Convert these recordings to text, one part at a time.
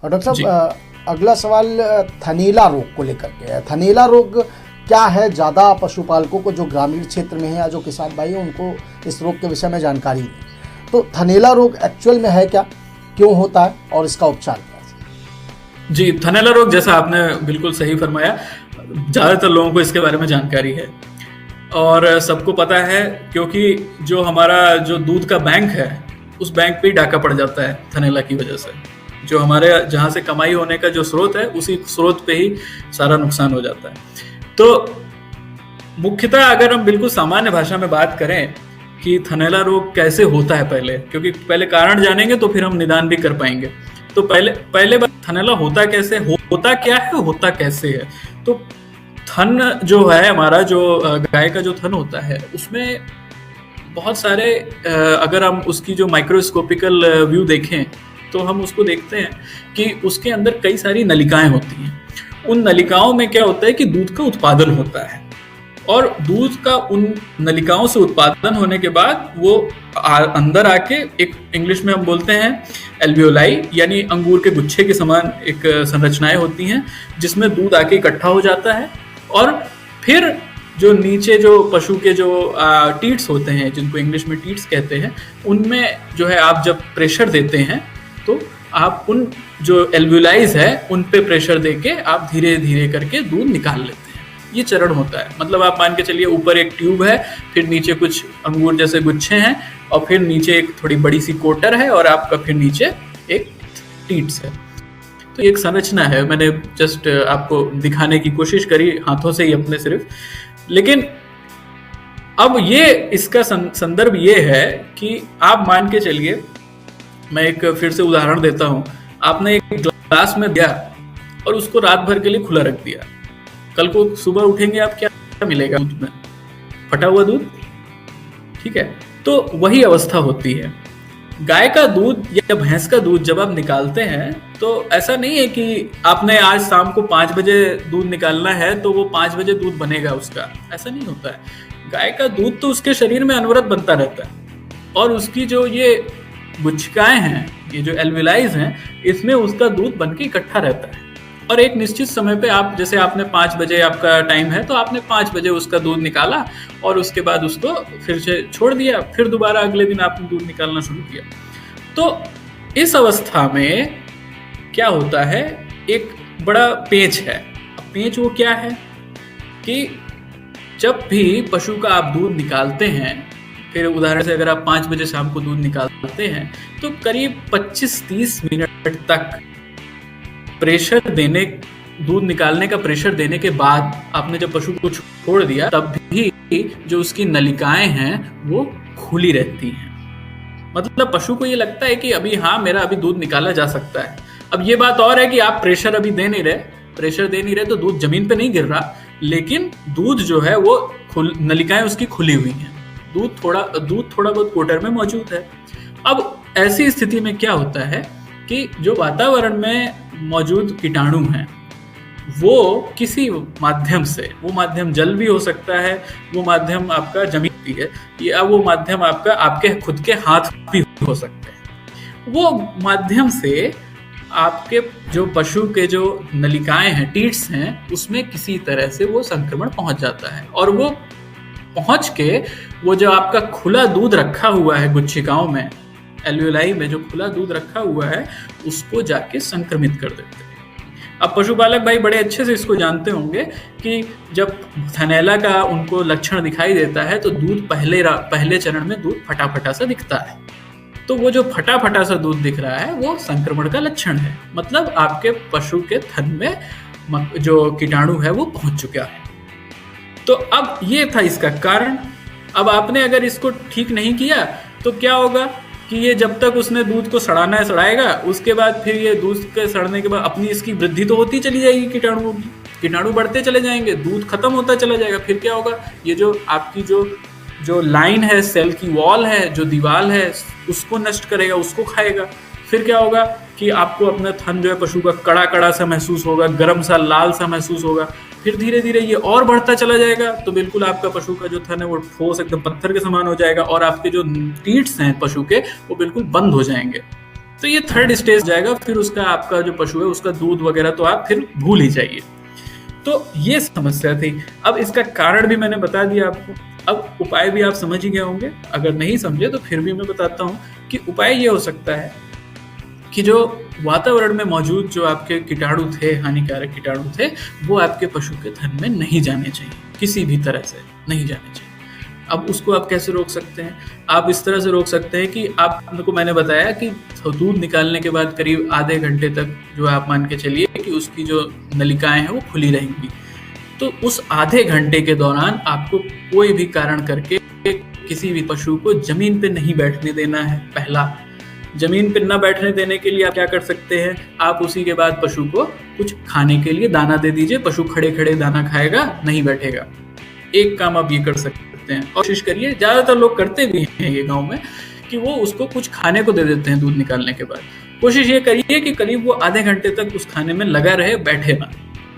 और डॉक्टर जी। साहब, अगला सवाल थनैला रोग को लेकर के है। थनैला रोग क्या है? ज़्यादा पशुपालकों को जो ग्रामीण क्षेत्र में है या जो किसान भाई हैं उनको इस रोग के विषय में जानकारी नहीं। तो थनैला रोग एक्चुअल में है क्या, क्यों होता है और इसका उपचार क्या है? जी, थनैला रोग जैसा आपने बिल्कुल सही फरमाया, ज़्यादातर लोगों को इसके बारे में जानकारी है और सबको पता है, क्योंकि जो हमारा जो दूध का बैंक है उस बैंक पे ही डाका पड़ जाता है थनैला की वजह से। जो हमारे जहाँ से कमाई होने का जो स्रोत है उसी स्रोत पे ही सारा नुकसान हो जाता है। तो मुख्यतः अगर हम बिल्कुल सामान्य भाषा में बात करें कि थनैला रोग कैसे होता है, पहले क्योंकि पहले कारण जानेंगे तो फिर हम निदान भी कर पाएंगे। तो पहले बात, थनैला होता कैसे, होता क्या है, होता कैसे है। तो थन जो है हमारा, जो गाय का जो थन होता है उसमें बहुत सारे, अगर हम उसकी जो माइक्रोस्कोपिकल व्यू देखें तो हम उसको देखते हैं कि उसके अंदर कई सारी नलिकाएं होती हैं। उन नलिकाओं में क्या होता है कि दूध का उत्पादन होता है और दूध का उन नलिकाओं से उत्पादन होने के बाद वो अंदर आके, एक इंग्लिश में हम बोलते हैं एल्वियोलाई, यानी अंगूर के गुच्छे के समान एक संरचनाएं होती हैं जिसमें दूध आके इकट्ठा हो जाता है। और फिर जो नीचे जो पशु के जो टीट्स होते हैं, जिनको इंग्लिश में टीट्स कहते हैं, उनमें जो है आप जब प्रेशर देते हैं तो आप उन जो एल्वियोलाइज है उन पे प्रेशर देके आप धीरे धीरे करके दूध निकाल लेते हैं। ये चरण होता है। मतलब आप मान के चलिए, ऊपर एक ट्यूब है, फिर नीचे कुछ अंगूर जैसे गुच्छे हैं और फिर नीचे एक थोड़ी बड़ी सी कोटर है और आपका फिर नीचे एक टीट्स है। तो एक संरचना है, मैंने जस्ट आपको दिखाने की कोशिश करी हाथों से ही अपने सिर्फ। लेकिन अब ये इसका संदर्भ ये है कि आप मान के चलिए, मैं एक फिर से उदाहरण देता हूं, आपने एक ग्लास में दिया और उसको रात भर के लिए खुला रख दिया। कल को सुबह उठेंगे आप, क्या मिलेगा दूध में? फटा हुआ दूध। ठीक है, तो वही अवस्था होती है। गाय का दूध या भैंस का दूध जब आप निकालते हैं तो ऐसा नहीं है कि आपने आज शाम को 5 बजे दूध निकालना है तो वो 5 बजे दूध बनेगा उसका, ऐसा नहीं होता है। गाय का दूध तो उसके शरीर में अनवरत बनता रहता है और उसकी जो ये गुच्छिकाएं हैं, ये जो एल्वियोलाइज हैं, इसमें उसका दूध बनके इकट्ठा रहता है। और एक निश्चित समय पे आप, जैसे आपने 5 बजे आपका टाइम है तो आपने 5 बजे उसका दूध निकाला और उसके बाद उसको फिर से छोड़ दिया, फिर दोबारा अगले दिन आपने दूध निकालना शुरू किया। तो इस अवस्था में क्या होता है, एक बड़ा पेच है। पेच वो क्या है कि जब भी पशु का आप दूध निकालते हैं, फिर उदाहरण से अगर आप 5 बजे शाम को दूध निकालते हैं तो करीब 25-30 मिनट तक प्रेशर देने, दूध निकालने का प्रेशर देने के बाद आपने जब पशु को छोड़ दिया, तब भी जो उसकी नलिकाएं हैं वो खुली रहती हैं। मतलब पशु को ये लगता है कि अभी हाँ, मेरा अभी दूध निकाला जा सकता है। अब ये बात और है कि आप प्रेशर अभी दे नहीं रहे तो दूध जमीन पे नहीं गिर रहा, लेकिन दूध जो है वो नलिकाएं उसकी खुली हुई हैं। दूध थोड़ा बहुत कोटर में मौजूद है। अब ऐसी स्थिति में क्या होता है कि जो वातावरण में मौजूद कीटाणु हैं वो किसी माध्यम से, वो माध्यम जल भी हो सकता है, वो माध्यम आपका जमीन भी है, या वो माध्यम आपका आपके खुद के हाथ भी हो सकते हैं। वो माध्यम से आपके जो पशु के जो नलिकाएं हैं, टीट्स हैं, उसमें किसी तरह से वो संक्रमण पहुंच जाता है और वो पहुंच के वो जो आपका खुला दूध रखा हुआ है गुच्छिकाओं में, एल्वियोलाई में जो खुला दूध रखा हुआ है, उसको जाके संक्रमित कर देते हैं। अब पशुपालक भाई बड़े अच्छे से इसको जानते होंगे कि जब थनैला का उनको लक्षण दिखाई देता है तो दूध पहले चरण में दूध फटा सा दिखता है। तो वो जो फटा सा दूध दिख रहा है वो संक्रमण का लक्षण है। मतलब आपके पशु के थन में जो कीटाणु है वो पहुंच चुका है। तो अब ये था इसका कारण। अब आपने अगर इसको ठीक नहीं किया तो क्या होगा कि ये जब तक उसने दूध को सड़ाना है सड़ाएगा, उसके बाद फिर ये दूध के सड़ने के बाद अपनी इसकी वृद्धि तो होती चली जाएगी, कीटाणु बढ़ते चले जाएंगे, दूध खत्म होता चला जाएगा। फिर क्या होगा, ये जो आपकी जो लाइन है, सेल की वॉल है, जो दीवार है, उसको नष्ट करेगा, उसको खाएगा। फिर क्या होगा कि आपको अपना थन जो है पशु का कड़ा सा महसूस होगा, गर्म सा, लाल सा महसूस होगा। फिर धीरे धीरे ये और बढ़ता चला जाएगा तो बिल्कुल आपका पशु का जो थन है वो ठोस एकदम पत्थर के समान हो जाएगा और आपके जो टीट्स हैं पशु के वो बिल्कुल बंद हो जाएंगे। तो ये थर्ड स्टेज जाएगा, फिर उसका आपका जो पशु है उसका दूध वगैरह तो आप फिर भूल ही जाइए। तो ये समस्या थी। अब इसका कारण भी मैंने बता दिया आपको, अब उपाय भी आप समझ ही गए होंगे। अगर नहीं समझे तो फिर भी मैं बताता हूँ कि उपाय ये हो सकता है कि जो वातावरण में मौजूद जो आपके कीटाणु थे, हानिकारक कीटाणु थे, वो आपके पशु के थन में नहीं जाने चाहिए, किसी भी तरह से नहीं जाने चाहिए। अब उसको आप कैसे रोक सकते हैं? आप इस तरह से रोक सकते हैं कि आपको मैंने बताया कि दूध निकालने के बाद करीब आधे घंटे तक जो आप मान के चलिए कि उसकी जो नलिकाएं हैं वो खुली रहेंगी। तो उस आधे घंटे के दौरान आपको कोई भी कारण करके किसी भी पशु को जमीन पे नहीं बैठने देना है। पहला, जमीन पे न बैठने देने के लिए आप क्या कर सकते हैं, आप उसी के बाद पशु को कुछ खाने के लिए दाना दे दीजिए। पशु खड़े खड़े दाना खाएगा, नहीं बैठेगा। एक काम आप ये कर सकते हैं, कोशिश करिए, ज्यादातर लोग करते भी हैं ये गांव में, कि वो उसको कुछ खाने को दे देते हैं दूध निकालने के बाद। कोशिश ये करिए कि करीब वो आधे घंटे तक उस खाने में लगा रहे, बैठे ना।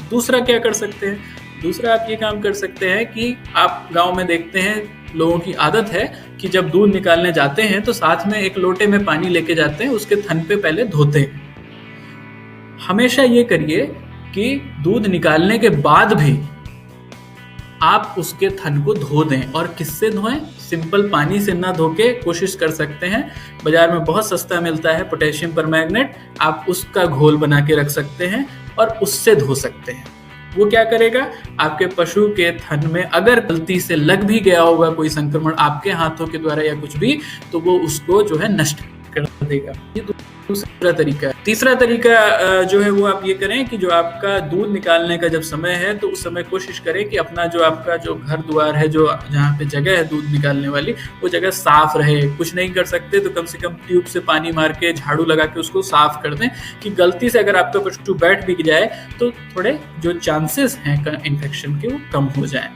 दूसरा क्या कर सकते हैं, दूसरा आप ये काम कर सकते हैं कि आप गांव में देखते हैं लोगों की आदत है कि जब दूध निकालने जाते हैं तो साथ में एक लोटे में पानी लेके जाते हैं, उसके थन पे पहले धोते हैं। हमेशा ये करिए कि दूध निकालने के बाद भी आप उसके थन को धो दें। और किससे धोएं? सिंपल पानी से ना धो के कोशिश कर सकते हैं, बाजार में बहुत सस्ता मिलता है पोटेशियम परमैंगनेट, आप उसका घोल बना के रख सकते हैं और उससे धो सकते हैं। वो क्या करेगा, आपके पशु के थन में अगर गलती से लग भी गया होगा कोई संक्रमण आपके हाथों के द्वारा या कुछ भी, तो वो उसको जो है नष्ट कर देगा। ये दूसरा तरीका है। तीसरा तरीका जो है वो आप ये करें कि जो आपका दूध निकालने का जब समय है तो उस समय कोशिश करें कि अपना जो आपका जो घर द्वार है, जो जहाँ पे जगह है दूध निकालने वाली, वो जगह साफ रहे। कुछ नहीं कर सकते तो कम से कम ट्यूब से पानी मार के, झाड़ू लगा के उसको साफ कर दें, कि गलती से अगर आपका पशु बैठ भी जाए तो थोड़े जो चांसेस हैं इन्फेक्शन के वो कम हो जाए।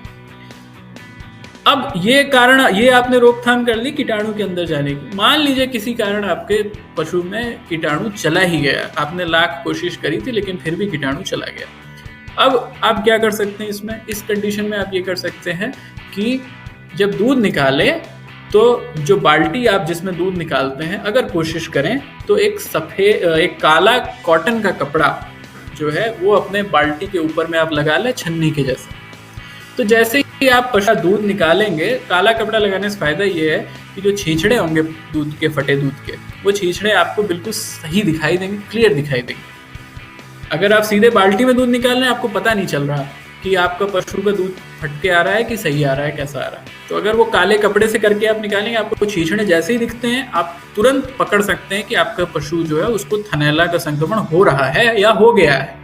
अब ये कारण, ये आपने रोकथाम कर ली कीटाणु के अंदर जाने की। मान लीजिए किसी कारण आपके पशु में कीटाणु चला ही गया, आपने लाख कोशिश करी थी लेकिन फिर भी कीटाणु चला गया। अब आप क्या कर सकते हैं इसमें, इस कंडीशन में आप ये कर सकते हैं कि जब दूध निकाले तो जो बाल्टी आप जिसमें दूध निकालते हैं, अगर कोशिश करें तो एक काला कॉटन का कपड़ा जो है वो अपने बाल्टी के ऊपर में आप लगा लें, छन्नी के जैसे। तो जैसे ही आप पशु दूध निकालेंगे, काला कपड़ा लगाने से फायदा ये है कि जो छींचड़े होंगे दूध के, फटे दूध के, वो छींचड़े आपको बिल्कुल सही दिखाई देंगे, क्लियर दिखाई देंगे। अगर आप सीधे बाल्टी में दूध निकाल रहे हैं, आपको पता नहीं चल रहा कि आपका पशु का दूध फट के आ रहा है कि सही आ रहा है, कैसा आ रहा है। तो अगर वो काले कपड़े से करके आप निकालेंगे, आपको छींचड़े जैसे ही दिखते हैं, आप तुरंत पकड़ सकते हैं कि आपका पशु जो है उसको थनैला का संक्रमण हो रहा है या हो गया है।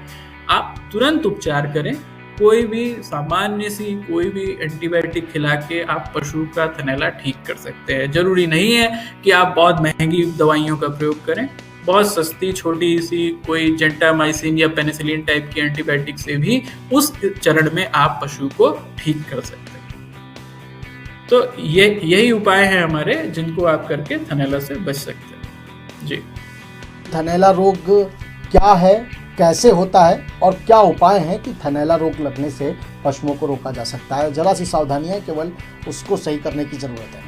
आप तुरंत उपचार करें। कोई भी सामान्य सी कोई भी एंटीबायोटिक खिला के आप पशु का थनैला ठीक कर सकते हैं। जरूरी नहीं है कि आप बहुत महंगी दवाइयों का प्रयोग करें। बहुत सस्ती छोटी सी कोई जेंटामाइसिन या पेनिसिलिन टाइप की एंटीबायोटिक से भी उस चरण में आप पशु को ठीक कर सकते हैं। तो यही उपाय है हमारे, जिनको आप करके थनैला से बच सकते हैं। जी, थनैला रोग क्या है, कैसे होता है और क्या उपाय हैं कि थनैला रोग लगने से पशुओं को रोका जा सकता है। जरा सी सावधानियां, केवल उसको सही करने की जरूरत है।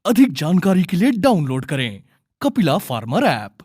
अधिक जानकारी के लिए डाउनलोड करें कपिला फार्मर ऐप।